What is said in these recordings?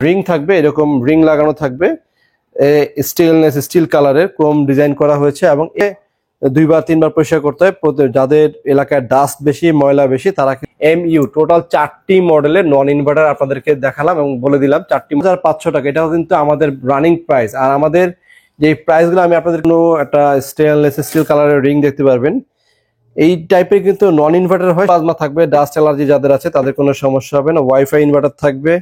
Ring থাকবে, এরকম ring লাগানো থাকবে, স্টিল কালারের ক্রোম ডিজাইন করা হয়েছে এবং দুইবার তিনবার পরিষ্কার করতে হয়। যাদের এলাকায় ডাস্ট বেশি, ময়লা বেশি, তারা এমইউ টোটাল 4টি মডেলের নন ইনভার্টার আপনাদেরকে দেখালাম এবং বলে দিলাম 4,500 টাকা। এটাও কিন্তু আমাদের রানিং প্রাইস। আর আমাদের যে প্রাইসগুলো আমি আপনাদের একটা স্টেনলেস স্টিল কালারের রিং দেখতে পারবেন। এই টাইপের কিন্তু নন ইনভার্টার হয়। প্লাজমা থাকবে, ডাস্ট অ্যালার্জি যাদের আছে তাদের কোনো সমস্যা হবে না। ওয়াইফাই ইনভার্টার থাকবে।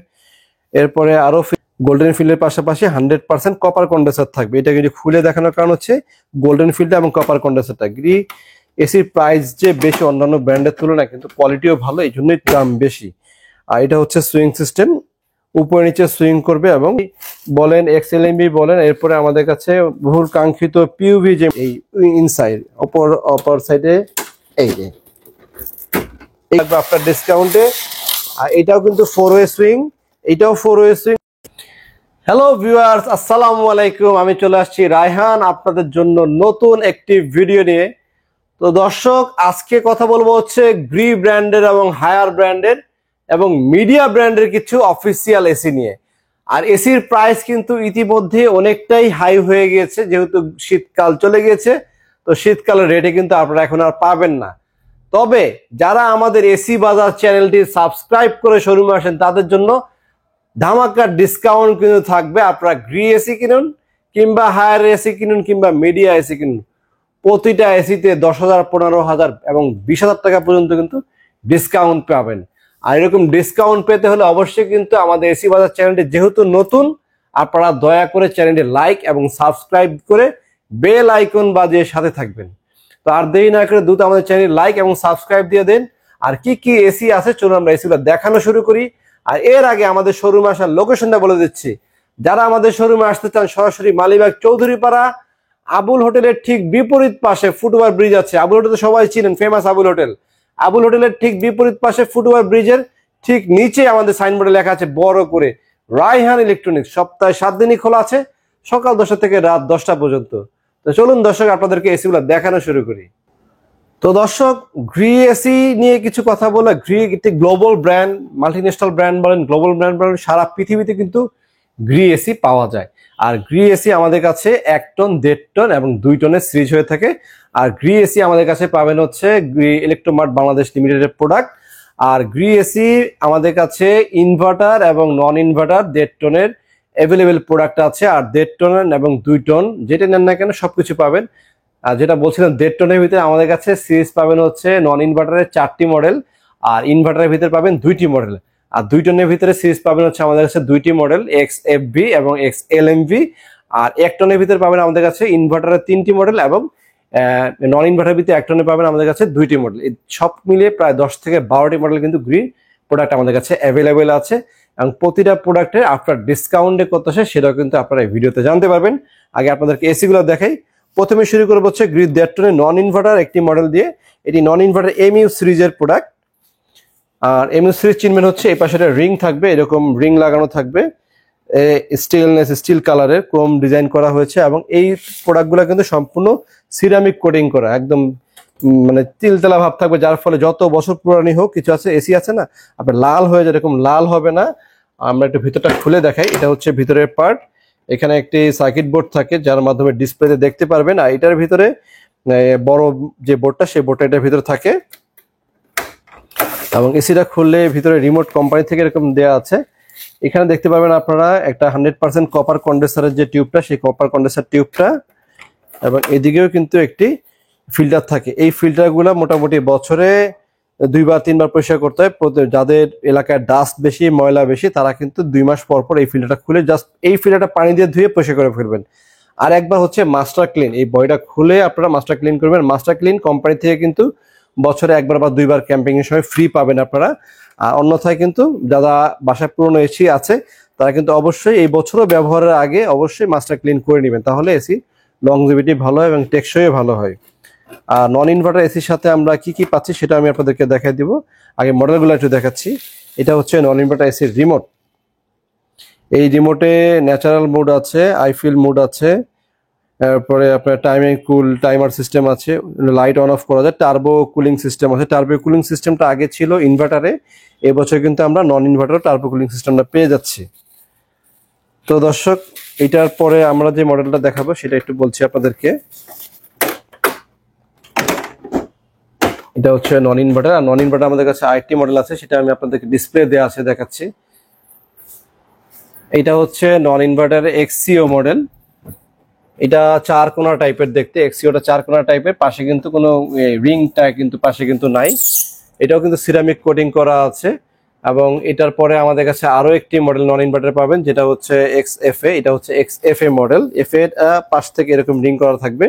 এরপরে আরো গোল্ডেন ফিল্ডের পাশাপাশি 100% কপার কন্ডেন্সার থাকবে। এটা কিন্তু খুলে দেখানোর কারণ হচ্ছে গোল্ডেন ফিল্ড এবং কপার কন্ডেন্সারটা। এসির প্রাইস যে বেশি অন্যান্য ব্র্যান্ডের তুলনায়, কিন্তু কোয়ালিটিও ভালো, এই জন্যই দাম বেশি। আর এটা হচ্ছে সুইং সিস্টেম, উপরে নিচে সুইং করবে এবং বলেন এক্সএলএমবি বলেন। এরপরে আমাদের কাছে বহুল কাঙ্ক্ষিত পিউভি যে এই ইনসাইড অপর সাইডে এই যে আপনার ডিসকাউন্টে। আর এটাও কিন্তু 4-ওয়ে সুইং, এটাও 4-ওয়ে সুইং। হ্যালো ভিউয়ার্স, আসসালামু আলাইকুম। আমি চলে আসছি রায়হান আপনাদের জন্য নতুন একটি ভিডিও নিয়ে। তো দর্শক, আজকে কথা বলবো হচ্ছে গ্রি ব্র্যান্ডের এবং হায়ার ব্র্যান্ডের এবং মিডিয়া ব্র্যান্ডের কিছু অফিসিয়াল এসি নিয়ে। আর এসির প্রাইস কিন্তু ইতিমধ্যে অনেকটাই হাই হয়ে গিয়েছে, যেহেতু শীতকাল চলে গিয়েছে। তো শীতকালের রেটে কিন্তু আপনারা এখন আর পাবেন না। তবে যারা আমাদের এসি বাজার চ্যানেলটি সাবস্ক্রাইব করে শোরুমে আসেন, তাদের জন্য ধামাকা ডিসকাউন্ট কিন্তু থাকবে। আপনারা গ্রি এসি কিনুন কিংবা হায়ার এসি কিনুন কিংবা মিডিয়া এসি কিনুন, প্রতিটা এসিতে 10,000, 15,000 এবং 20,000 টাকা পর্যন্ত কিন্তু ডিসকাউন্ট পাবেন। আর এরকম ডিসকাউন্ট পেতে হলে অবশ্যই কিন্তু আমাদের এসি বাজার চ্যানেলটি যেহেতু নতুন, আপনারা দয়া করে চ্যানেলটি লাইক এবং সাবস্ক্রাইব করে বেল আইকন বাজিয়ে সাথে থাকবেন। তো আর দেরি না করে দ্রুত আমাদের চ্যানেল লাইক এবং সাবস্ক্রাইব দিয়ে দেন। আর কি কি এসি আছে চলুন আমরা এসিগুলো দেখানো শুরু করি। আর এর আগে আমাদের শোরুমে আসার লোকেশনটা বলে দিচ্ছি। যারা আমাদের শোরুমে আসতে চান, সরাসরি মালিবাগ চৌধুরীপাড়া আবুল হোটেলের ঠিক বিপরীত পাশে ফুটওভার ব্রিজ আছে। আবুল হোটেল তো সবাই চিনেন, ফেমাস আবুল হোটেল। আবুল হোটেলের ঠিক বিপরীত পাশে ফুটওভার ব্রিজের ঠিক নিচে আমাদের সাইনবোর্ডে লেখা আছে বড় করে রায়হান ইলেকট্রনিক্স। সপ্তাহে 7 দিনই খোলা আছে, সকাল 10টা থেকে রাত 10টা পর্যন্ত। তো চলুন দর্শক, আপনাদেরকে এসিগুলো দেখানো শুরু করি। তো দর্শক, গ্রি এসি নিয়ে কিছু কথা বলে। গ্রি একটি গ্লোবাল ব্র্যান্ড, মাল্টিন্যাশনাল ব্র্যান্ড বলেন, গ্লোবাল ব্র্যান্ড বলেন, সারা পৃথিবীতে কিন্তু গ্রি এসি পাওয়া যায়। আর গ্রি এসি আমাদের কাছে 1 টন, 1.5 টন এবং 2 টনের সিরিজ হয়ে থাকে। আর গ্রি এসি আমাদের কাছে পাবেন হচ্ছে গ্রি ইলেকট্রোমার্ট বাংলাদেশ লিমিটেডের প্রোডাক্ট। আর গ্রি এসি আমাদের কাছে ইনভার্টার এবং নন ইনভার্টার 1.5 টনের অ্যাভেলেবেল প্রোডাক্ট আছে। আর 1.5 টনের এবং 2 টন যেটা নেন না কেন সবকিছু পাবেন। আর যেটা বলছিলাম 1.5 টনের ভিতরে আমাদের কাছে সিরিজ পাবেন হচ্ছে নন ইনভার্টারের 4টি মডেল, আর ইনভার্টারের ভিতরে পাবেন 2টি মডেল। আর 2 টনের ভিতরে সিরিজ পাবেন হচ্ছে আমাদের কাছে 2টি মডেল, XFV এবং XLMV। আর 1 টনের ভিতরে পাবেন আমাদের কাছে ইনভার্টারের 3টি মডেল এবং নন ইনভার্টারের ভিতরে 1 টনে পাবেন আমাদের কাছে 2টি মডেল। এই সব মিলিয়ে প্রায় 10 থেকে 12টি মডেল কিন্তু গ্রি প্রোডাক্ট আমাদের কাছে অ্যাভেলেবেল আছে। এবং প্রতিটা প্রোডাক্টের আফটার ডিসকাউন্টে কত আসে সেটাও কিন্তু আপনারা এই ভিডিওতে জানতে পারবেন। আগে আপনাদেরকে এসিগুলো দেখাই। প্রথমে শুরু করবো হচ্ছে গ্রি 1.5 টনের নন ইনভার্টার একটি মডেল দিয়ে। এটি নন ইনভার্টার এমইউ সিরিজের প্রোডাক্ট। আর এমইউ সিরিজ চিনবেন হচ্ছে এই পাশে রিং থাকবে, এরকম রিং লাগানো থাকবে, স্টিল কালারের ক্রোম ডিজাইন করা হয়েছে এবং এই প্রোডাক্টগুলো কিন্তু সম্পূর্ণ সিরামিক কোটিং করা, একদম মানে তিলতেলা ভাব থাকবে, যার ফলে যত বছর পুরানি হোক, কিছু আছে এসি আছে না আপনার লাল হয়ে যায়, এরকম লাল হবে না। আমরা একটু ভিতরটা খুলে দেখাই। এটা হচ্ছে ভিতরের পার্ট। এখানে একটি সার্কিট বোর্ড থাকে যার মাধ্যমে ডিসপ্লেতে দেখতে পারবেন। আর এটার ভিতরে বড় যে বোর্ডটা, সেই বোর্ডটা এটার ভিতরে থাকে এবং এসিটা খুললে ভিতরে রিমোট কোম্পানি থেকে এরকম দেয়া আছে। এখানে দেখতে পাবেন আপনারা একটা 100% কপার কন্ডেন্সারের যে টিউবটা, সেই কপার কন্ডেন্সার টিউবটা, এবং এদিকেও কিন্তু একটি ফিল্টার থাকে। এই ফিল্টারগুলো মোটামুটি বছরে 2বার 3বার পরিষ্কার করতে হয়। যাদের এলাকায় ডাস্ট বেশি, ময়লা বেশি, তারা কিন্তু 2 মাস পর পর এই ফিল্টারটা খুলে জাস্ট এই ফিল্টারটা পানি দিয়ে ধুয়ে পরিষ্কার করে ফেলবেন। আর একবার হচ্ছে মাস্টার ক্লিন, এই বডিটা খুলে আপনারা মাস্টার ক্লিন করবেন। মাস্টার ক্লিন কোম্পানি থেকে কিন্তু বছরে 1বার বা 2বার ক্যাম্পিং এর সময় ফ্রি পাবেন আপনারা। আর অন্যথায় কিন্তু যারা বাসায় পুরনো এসি আছে তারা কিন্তু অবশ্যই এই বছরও ব্যবহারের আগে অবশ্যই মাস্টার ক্লিন করে নেবেন, তাহলে এসি লংজিভিটি ভালো হয় এবং টেকসইও ভালো হয়। আর নন ইনভার্টার এসির সাথে আমরা কি কি পাচ্ছি সেটা আমি আপনাদেরকে দেখাই দিব। আগে মডেলগুলো একটু দেখাচ্ছি। এটা হচ্ছে নন ইনভার্টার এসির রিমোট। এই রিমোটে ন্যাচারাল মোড আছে, আইফিল মোড আছে, তারপরে আপনার টাইমিং কুল টাইমার সিস্টেম আছে, লাইট অন অফ করা যায়, টার্বো কুলিং সিস্টেম আছে। টার্বো কুলিং সিস্টেমটা আগে ছিল ইনভার্টারে, এবছর কিন্তু আমরা নন ইনভার্টার টার্বো কুলিং সিস্টেমটা পেয়ে যাচ্ছি। তো দর্শক, এটার পরে আমরা যে মডেলটা দেখাবো সেটা একটু বলছি আপনাদেরকে। এটা হচ্ছে নন ইনভার্টার, আর নন ইনভার্টার আমাদের কাছে আরেকটি মডেল আছে, সেটা আমি আপনাদেরকে ডিসপ্লে দেওয়া আছে দেখাচ্ছি। এটা হচ্ছে নন ইনভার্টার এক্সিও মডেল। এটা চার কোনা টাইপের দেখতে, এক্সিওটা চার কোনা টাইপের, পাশে কিন্তু কোনো রিংটা কিন্তু পাশে কিন্তু নাই। এটাও কিন্তু সিরামিক কোটিং করা আছে। এবং এটার পরে আমাদের কাছে আরো একটি মডেল নন ইনভার্টার পাবেন, যেটা হচ্ছে এক্সএফএ। এটা হচ্ছে এক্সএফএ মডেল, এফ এর পাশ থেকে এরকম রিং করা থাকবে।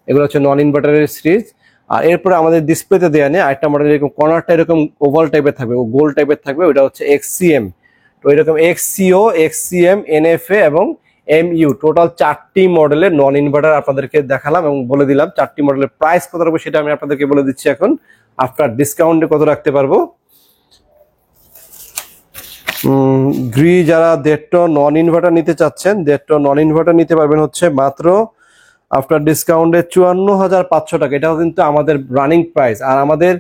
এগুলো হচ্ছে নন ইনভার্টারের সিরিজ। আর এরপরে আমাদের ডিসপ্লেতে দেওয়া নেই আরেকটা মডেল, এরকম কর্নারটা এরকম ওভাল টাইপের থাকবে, ও গোল টাইপের থাকবে, ওটা হচ্ছে এক্সসিএম। তো এরকম এক্সসিও, এক্সসিএম, এনএফএ এবং এমইউ, টোটাল চারটি মডেলের নন ইনভার্টার আপনাদেরকে দেখালাম এবং বলে দিলাম চারটি মডেলের প্রাইস কত রাখবো সেটা আমি আপনাদেরকে বলে দিচ্ছি এখন। আফটার ডিসকাউন্টে কত রাখতে পারবো। গ্রি যারা 1.5 টন নন ইনভার্টার নিতে চাচ্ছেন, 1.5 টন নন ইনভার্টার নিতে পারবেন হচ্ছে মাত্র আফটার ডিসকাউন্টে 54,500 টাকা। এটাও কিন্তু আমাদের রানিং প্রাইস। আর আমাদের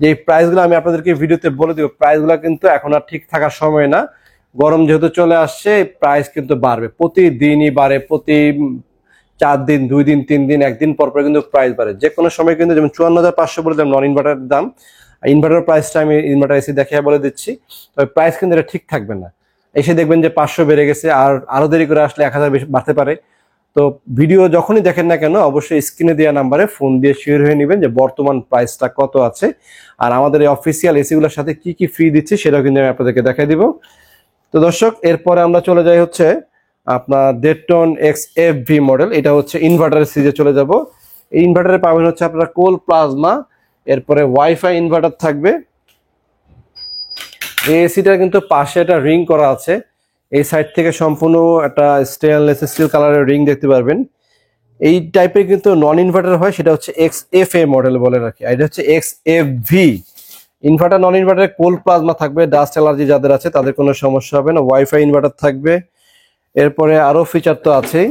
যে প্রাইসগুলো আমি আপনাদেরকে ভিডিওতে বলে দিব, প্রাইসগুলো কিন্তু এখন আর ঠিক থাকার সময় না। গরম যেহেতু চলে আসছে, প্রাইস কিন্তু বাড়বে, প্রতিদিনই বাড়ে, প্রতি 4 দিন, 2 দিন, 3 দিন, একদিন পর পর কিন্তু প্রাইস বাড়ে। যে কোনো সময় কিন্তু, যেমন 54,500 বলে দিলাম নন ইনভার্টারের দাম, ইনভার্টার প্রাইসটা আমি ইনভার্টার এসে দেখিয়ে বলে দিচ্ছি। তবে প্রাইস কিন্তু এটা ঠিক থাকবে না। এসে দেখবেন যে 500 বেড়ে গেছে, আর আরো দেরি করে আসলে 1000 বেশি বাড়তে পারে। তো ভিডিও যখনই দেখেন না কেন, অবশ্যই স্ক্রিনে দেওয়া নাম্বারে ফোন দিয়ে শিওর হয়ে নেবেন যে বর্তমান প্রাইসটা কত আছে। আর আমাদের এই অফিসিয়াল এসিগুলোর সাথে কি কি ফ্রি দিচ্ছি সেটাও কিন্তু আমি আপনাদেরকে দেখাই দিব। তো দর্শক, এরপরে আমরা চলে যাই হচ্ছে আপনার 1.5 টন এক্সএফভি মডেল। এটা হচ্ছে ইনভার্টারের সিরিজে চলে যাব। এই ইনভার্টারে পাবেন হচ্ছে আপনারা কোল প্লাজমা, এরপরে ওয়াইফাই ইনভার্টার থাকবে। এই এসিটা কিন্তু পাশে একটা রিং করা আছে, এই সাইড থেকে সম্পূর্ণ একটা স্টেনলেস স্টিল কালারের রিং দেখতে পারবেন। এই টাইপের কিন্তু নন ইনভার্টার হয়, সেটা হচ্ছে এক্সএফএ মডেল বলে রাখি। আর এটা হচ্ছে এক্সএফভি ইনভার্টার। নন ইনভার্টারে কোল প্লাজমা থাকবে, ডাস্ট অ্যালার্জি যাদের আছে তাদের কোনো সমস্যা হবে না। ওয়াইফাই ইনভার্টার থাকবে। এরপরে আরো ফিচার তো আছেই।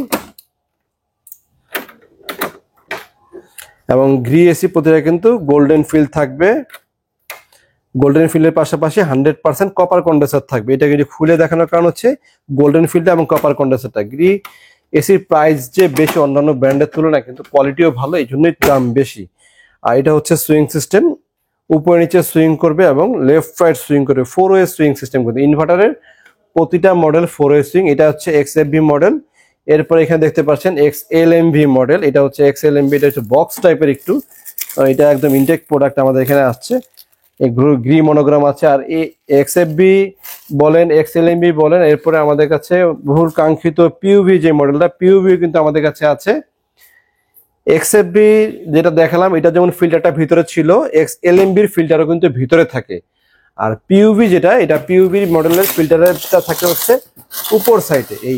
এবং গ্রি এসি প্রতিটা কিন্তু গোল্ডেন ফিল থাকবে। গোল্ডেন ফিল্ডের পাশাপাশি 100% কপার কন্ডেন্সার থাকবে। এটা কিন্তু খুলে দেখানোর কারণ হচ্ছে গোল্ডেন ফিল্ডটা এবং কপার কন্ডেন্সারটা। গ্রি এসির প্রাইস যে বেশি অন্যান্য ব্র্যান্ডের তুলনায়, কিন্তু কোয়ালিটিও ভালো, এই জন্যই দাম বেশি। আর এটা হচ্ছে সুইং সিস্টেম, উপরে নিচে সুইং করবে এবং লেফট রাইট সুইং করবে, 4 ওয়ে সুইং সিস্টেম করবে। ইনভার্টারের প্রতিটা মডেল 4 ওয়ে সুইং। এটা হচ্ছে এক্সএফভি মডেল। এরপরে এখানে দেখতে পাচ্ছেন এক্সএলএমভি মডেল। এটা হচ্ছে এক্সএলএমভি, এটা হচ্ছে বক্স টাইপের একটু, এটা একদম ইনটেক প্রোডাক্ট আমাদের এখানে আসছে। গ্রি মনোগ্রাম আছে। আর এই এক্সএফবি বলেন, এক্সএলএমবি বলেন, এরপরে আমাদের কাছে বহুল কাঙ্ক্ষিত পিউভি যে মডেলটা, পিউভি কিন্তু আমাদের কাছে আছে। এক্সএফবি যেটা দেখালাম, এটা যেমন ফিল্টারটা ভিতরে ছিল, এক্সএলএমবির ফিল্টারও কিন্তু ভিতরে থাকে। আর পিউভি যেটা, এটা পিউভি মডেলের ফিল্টারটা থাকে হচ্ছে উপর সাইডে, এই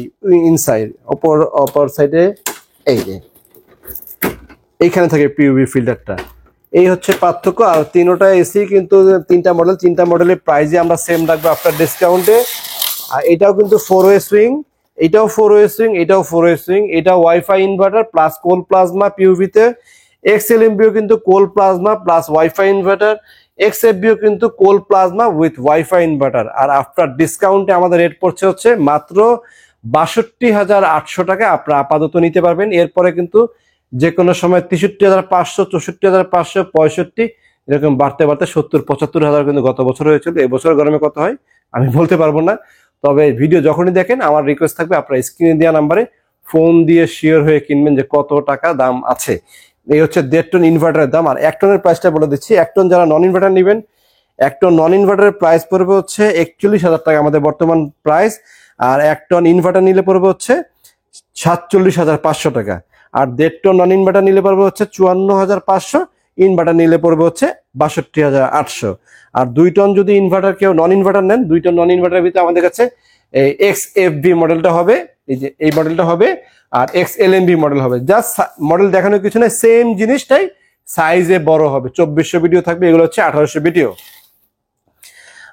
ইনসাইড অপর সাইডে, এই যে এইখানে থাকে পিউভি ফিল্টারটা। এই হচ্ছে পার্থক্য। আর তিনটা এসি কিন্তু, তিনটা মডেলের প্রাইসই আমরা সেম রাখবো আফটার ডিসকাউন্টে। আর এটাও কিন্তু 4 ওয়ে সুইং, এটাও 4 ওয়ে সুইং, এটাও 4 ওয়ে সুইং। এটা WiFi inverter plus cool plasma পিউভিতে। এক্সএলএমবিও কিন্তু cool plasma plus WiFi inverter. এক্সএফবিও কিন্তু cool plasma with WiFi inverter. আর আফটার ডিসকাউন্টে আমাদের রেট পড়ছে হচ্ছে মাত্র 62,800 টাকা। আপনারা আপাতত নিতে পারবেন। এরপরে কিন্তু যে কোনো সময় 63,500, 64,500, 65, এরকম বাড়তে বাড়তে 70-75 হাজার কিন্তু গত বছর হয়েছিল। এবছর গরমে কত হয় আমি বলতে পারবো না। তবে ভিডিও যখনই দেখেন, আমার রিকোয়েস্ট থাকবে আপনারা স্ক্রিনে দেওয়া নাম্বারে ফোন দিয়ে শিওর হয়ে কিনবেন যে কত টাকা দাম আছে। এই হচ্ছে 1.5 টন ইনভার্টারের দাম। আর 1 টনের প্রাইসটা বলে দিচ্ছি। 1 টন যারা নন ইনভার্টার নেবেন, 1 টন নন ইনভার্টারের প্রাইস পড়বে হচ্ছে 41,000 টাকা আমাদের বর্তমান প্রাইস। আর 1 টন ইনভার্টার নিলে পড়বে হচ্ছে 47,500 টাকা। আর 1.5 টন নন ইনভার্টার নিলে পড়বে হচ্ছে 54,500, ইনভার্টার নিলে পড়বে হচ্ছে 62,800। আর 2 টন যদি ইনভার্টার কেউ নন ইনভার্টার নেন, 2 টন নন ইনভার্টারের ভিতরে আমাদের কাছে এক্সএফবি মডেলটা হবে, এই যে এই মডেলটা হবে। আর এক্সএলএমবি মডেল হবে। জাস্ট মডেল দেখানোর কিছু নাই, সেম জিনিসটাই সাইজে বড় হবে। 2400 ভিডিও থাকবে, এগুলো হচ্ছে 1800 ভিডিও।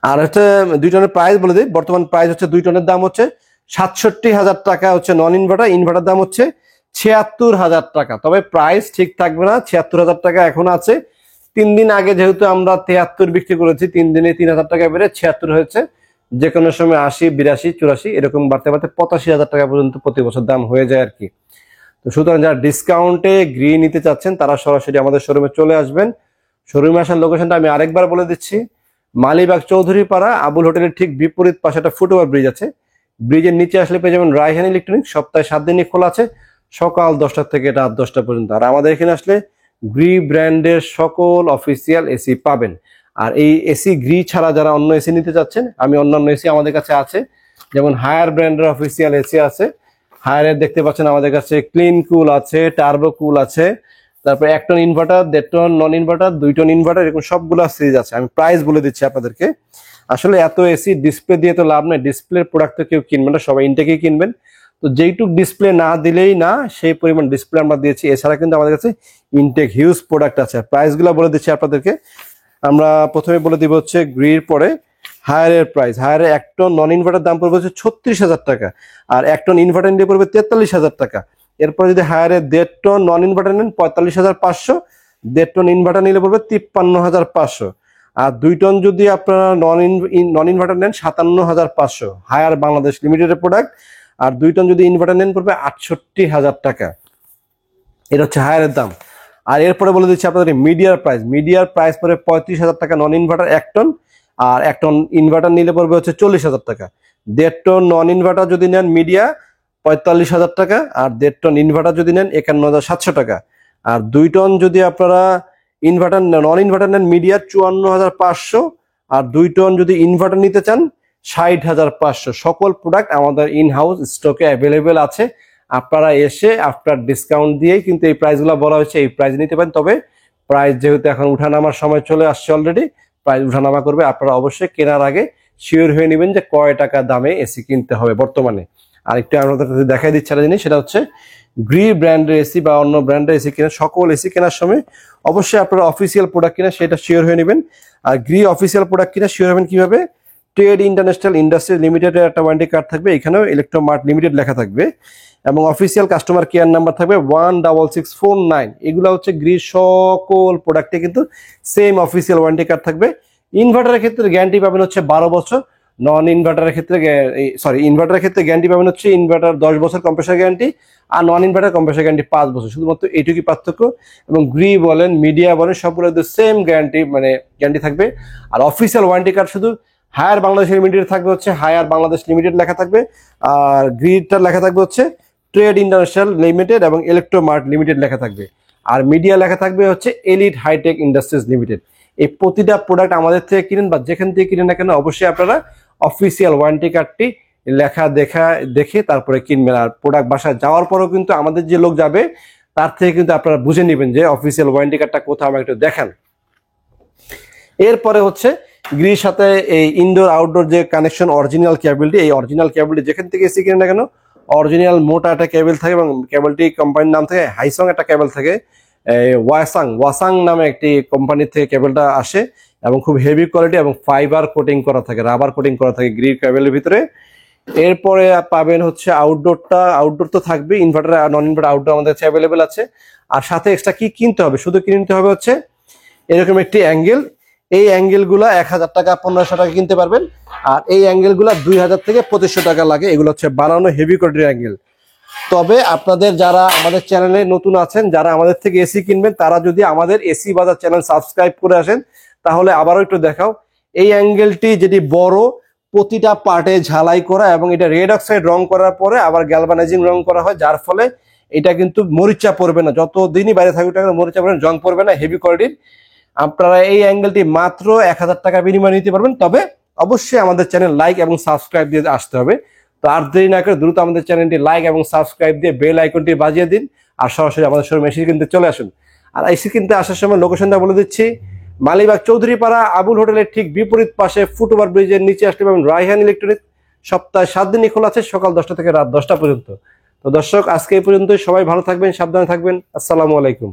আর হচ্ছে 2 টনের প্রাইস বলে দিই। বর্তমান প্রাইস হচ্ছে 2 টনের দাম হচ্ছে 67,000 টাকা হচ্ছে নন ইনভার্টার। ইনভার্টার দাম হচ্ছে 76,000 টাকা। তবে প্রাইস ঠিক থাকবে না, 76,000 টাকা এখন আছে। 3 দিন আগে যেহেতু আমরা 73 বিক্রি করেছি, 3 দিনে 3,000 টাকা বেড়ে 76 হয়েছে। যে কোনো সময় 80, 82, 84 এরকম বাড়তে বাড়তে 85,000 টাকা পর্যন্ত প্রতি বছর দাম হয়ে যায় আর কি। তো সুতরাং যারা ডিসকাউন্টে গ্রি নিতে চাচ্ছেন তারা সরাসরি আমাদের শোরুমে চলে আসবেন। শোরুমে আসার লোকেশনটা আমি আরেকবার বলে দিচ্ছি, মালিবাগ চৌধুরীপাড়া আবুল হোটেলের ঠিক বিপরীত পাশে একটা ফুটওভার ব্রিজ আছে। ব্রিজের নিচে আসলে পেয়ে যাবেন রায়হান ইলেকট্রনিক্স। সপ্তাহে 7 দিনই খোলা আছে, সকাল 10টা থেকে রাত 10টা পর্যন্ত। আর আমাদের এখানে আসলে গ্রি ব্র্যান্ডের সকল অফিসিয়াল এসি পাবেন। আর এই এসি গ্রি ছাড়া যারা অন্য এসি নিতে চাচ্ছেন, আমি অন্যান্য এসি আমাদের কাছে আছে, যেমন হায়ার ব্র্যান্ডের অফিসিয়াল এসি আছে। হায়ারের দেখতে পাচ্ছেন আমাদের কাছে ক্লিন কুল আছে, টার্বো কুল আছে, তারপরে 1 ton inverter, 1.5 ton non inverter, 2 ton inverter, এরকম সবগুলো সিরিজ আছে। আমি প্রাইস বলে দিচ্ছি আপনাদেরকে। আসলে এত এসি ডিসপ্লে দিয়ে তো লাভ নেই, ডিসপ্লের প্রোডাক্ট তো কেউ কিনবে না, সবাই ইনটেকই কিনবেন। তো যেইটুক ডিসপ্লে না দিলেই না, সেই পরিমাণ ডিসপ্লে আমরা দিয়েছি। এছাড়া কিন্তু আমাদের কাছে ইনটেক হিউজ প্রোডাক্ট আছে। প্রাইসগুলো বলে দিচ্ছি আপনাদেরকে। আমরা প্রথমে বলে দিব হচ্ছে গ্রির পরে হায়ারের প্রাইস। হায়ারের 1 টন নন ইনভার্টার দাম পড়বে হচ্ছে 36,000 টাকা, আর 1 টন ইনভার্টার নিয়ে পড়বে 43,000 টাকা। এরপর যদি হায়ারের 1.5 টন নন ইনভার্টার নেন 45,500, 1.5 টন ইনভার্টার নিলে পড়বে 53,500, আর 2 টন যদি আপনারা নন ইনভার্টার নেন 57,500 হায়ার বাংলাদেশ লিমিটেডের প্রোডাক্ট। আর 2 টন যদি ইনভার্টার নেন পড়বে 68,000 টাকা। এটা হচ্ছে হায়ারের দাম। আর এরপরে বলে দিচ্ছি আপনাদের মিডিয়ার প্রাইস। মিডিয়ার প্রাইস পড়বে 35,000 টাকা নন ইনভার্টার 1 টন, আর 1 টন ইনভার্টার নিলে পড়বে হচ্ছে 40,000 টাকা। 1.5 টন নন ইনভার্টার যদি নেন মিডিয়া 45,000 টাকা, আর 1.5 টন ইনভার্টার যদি নেন 51,700 টাকা। আর 2 টন যদি আপনারা ইনভার্টার নন ইনভার্টার নেন মিডিয়া 54,500, আর 2 টন যদি ইনভার্টার নিতে চান 60,500। সকল প্রোডাক্ট আমাদের ইন হাউস স্টকে অ্যাভেলেবেল আছে। আপনারা এসে আফটার ডিসকাউন্ট দিয়েই কিন্তু এই প্রাইসগুলো বলা হয়েছে, এই প্রাইস নিতে পারেন। তবে প্রাইস যেহেতু এখন উঠানামার সময় চলে আসছে অলরেডি, প্রাইস উঠানামা করবে। আপনারা অবশ্যই কেনার আগে শিওর হয়ে নেবেন যে কয় টাকা দামে এসি কিনতে হবে বর্তমানে। আর একটু আমাদের দেখাই দিচ্ছে একটা জিনিস, সেটা হচ্ছে গ্রি ব্র্যান্ডের এসি বা অন্য ব্র্যান্ডের এসি কেনা, সকল এসি কেনার সময় অবশ্যই আপনারা অফিসিয়াল প্রোডাক্ট কিনা সেটা শিওর হয়ে নেবেন। আর গ্রি অফিসিয়াল প্রোডাক্ট কিনা শিওর হবেন কিভাবে? ট্রেড ইন্টারন্যাশনাল ইন্ডাস্ট্রি লিমিটেডের একটা ওয়ারেন্টি কার্ড থাকবে, এখানেও ইলেকট্রোমার্ট লিমিটেড লেখা থাকবে, এবং অফিসিয়াল কাস্টমার কেয়ার নাম্বার থাকবে 16649। এগুলো হচ্ছে গ্রি সকল প্রোডাক্টে কিন্তু সেম অফিসিয়াল ওয়ারেন্টি কার্ড থাকবে। ইনভার্টারের ক্ষেত্রে গ্যারান্টি পাবেন হচ্ছে 12 বছর, নন ইনভার্টারের ক্ষেত্রে ইনভার্টারের ক্ষেত্রে গ্যারান্টি পাবেন হচ্ছে ইনভার্টার 10 বছর কম্প্রেসার গ্যারান্টি, আর নন ইনভার্টার কম্প্রেসার গ্যারান্টি 5 বছর। শুধুমাত্র এইটুকুই পার্থক্য। এবং গ্রি বলেন মিডিয়া বলেন সবগুলো সেম গ্যারান্টি গ্যারান্টি থাকবে। আর অফিসিয়াল ওয়ারেন্টি কার্ড শুধু হায়ার বাংলাদেশ লিমিটেড থাকবে হচ্ছে হায়ার বাংলাদেশ লিমিটেড লেখা থাকবে, আর গ্রিডটা লেখা থাকবে হচ্ছে ট্রেড ইন্টারন্যাশনাল লিমিটেড এবং ইলেকট্রোমার্ট লিমিটেড লেখা থাকবে। আর মিডিয়া লেখা থাকবে হচ্ছে এলিট হাইটেক ইন্ডাস্ট্রিজ লিমিটেড। এই প্রতিটা প্রোডাক্ট আমাদের থেকে কিনেন বা যেখান থেকে কিনেন না কেন, অবশ্যই আপনারা অফিসিয়াল ওয়ারেন্টি কার্ডটি লেখা দেখে তারপরে কিনবেন। আর প্রোডাক্ট বাসায় যাওয়ার পরেও কিন্তু আমাদের যে লোক যাবে তার থেকে কিন্তু আপনারা বুঝে নেবেন যে অফিসিয়াল ওয়ারেন্টি কার্ডটা কোথাও আমাকে একটু দেখান। এরপরে হচ্ছে গ্রির সাথে এই ইনডোর আউটডোর যে কানেকশন অরিজিনাল কেবলটি, এই অরিজিনাল কেবলটি যেখান থেকে এসি কিনে না কেন অরিজিনাল মোটা একটা কেবল থাকে, এবং কেবলটি কোম্পানির নাম থেকে হাইসং একটা কেবল থাকে, ওয়াসাং নামে একটি কোম্পানির থেকে কেবলটা আসে, এবং খুব হেভি কোয়ালিটি এবং ফাইবার কোটিং করা থাকে, রাবার কোটিং করা থাকে গ্রির কেবলের ভিতরে। এরপরে পাবেন হচ্ছে আউটডোর তো থাকবে, ইনভার্টার নন ইনভার্টার আউটডোর আমাদের কাছে অ্যাভেলেবেল আছে। আর সাথে এক্সট্রা কি কিনতে হবে? শুধু কিনতে হবে হচ্ছে এরকম একটি অ্যাঙ্গেল। এই অ্যাঙ্গেলগুলা 1,000 টাকা 1,500 টাকা কিনতে পারবেন। আর এই অ্যাঙ্গেলগুলা 2,000 থেকে 2,500 টাকা লাগে। এগুলো হচ্ছে বানানো হেভি কোয়ালিটির অ্যাঙ্গেল। তবে আপনাদের যারা আমাদের চ্যানেলে নতুন আছেন, যারা আমাদের থেকে এসি কিনবেন, তারা যদি আমাদের এসি বাজার চ্যানেল সাবস্ক্রাইব করে আসেন, তাহলে আবারও একটু দেখাও। এই অ্যাঙ্গেলটি যেটি বড়, প্রতিটা পার্টে ঝালাই করা, এবং এটা রেড অক্সাইড রং করার পরে আবার গ্যালভানাইজিং রং করা হয়, যার ফলে এটা কিন্তু মরিচা পড়বে না। যতদিনই বাইরে থাকুক মরিচা পড়বে না, জং পড়বে না, হেভি কোয়ালিটির। আপনারা এই অ্যাঙ্গেলটি মাত্র 1,000 টাকা বিনিময়ে নিতে পারবেন। তবে অবশ্যই আমাদের চ্যানেল লাইক এবং সাবস্ক্রাইব দিয়ে আসতে হবে। তো আর দেরি না করে দ্রুত আমাদের চ্যানেলটি লাইক এবং সাবস্ক্রাইব দিয়ে বেল আইকনটি বাজিয়ে দিন, আর সরাসরি আমাদের শোরুমে এসে কিনতে চলে আসুন। আর এসি কিনতে আসার সময় লোকেশনটা বলে দিচ্ছি, মালিবাগ চৌধুরীপাড়া আবুল হোটেলের ঠিক বিপরীত পাশে ফুটওভার ব্রিজের নিচে আসলে পাবেন রায়হান ইলেকট্রনিক্স। সপ্তাহে 7 দিনই খোলা আছে, সকাল 10টা থেকে রাত 10টা পর্যন্ত। তো দর্শক, আজকে এই পর্যন্তই। সবাই ভালো থাকবেন, সাবধানে থাকবেন। আসসালামু আলাইকুম।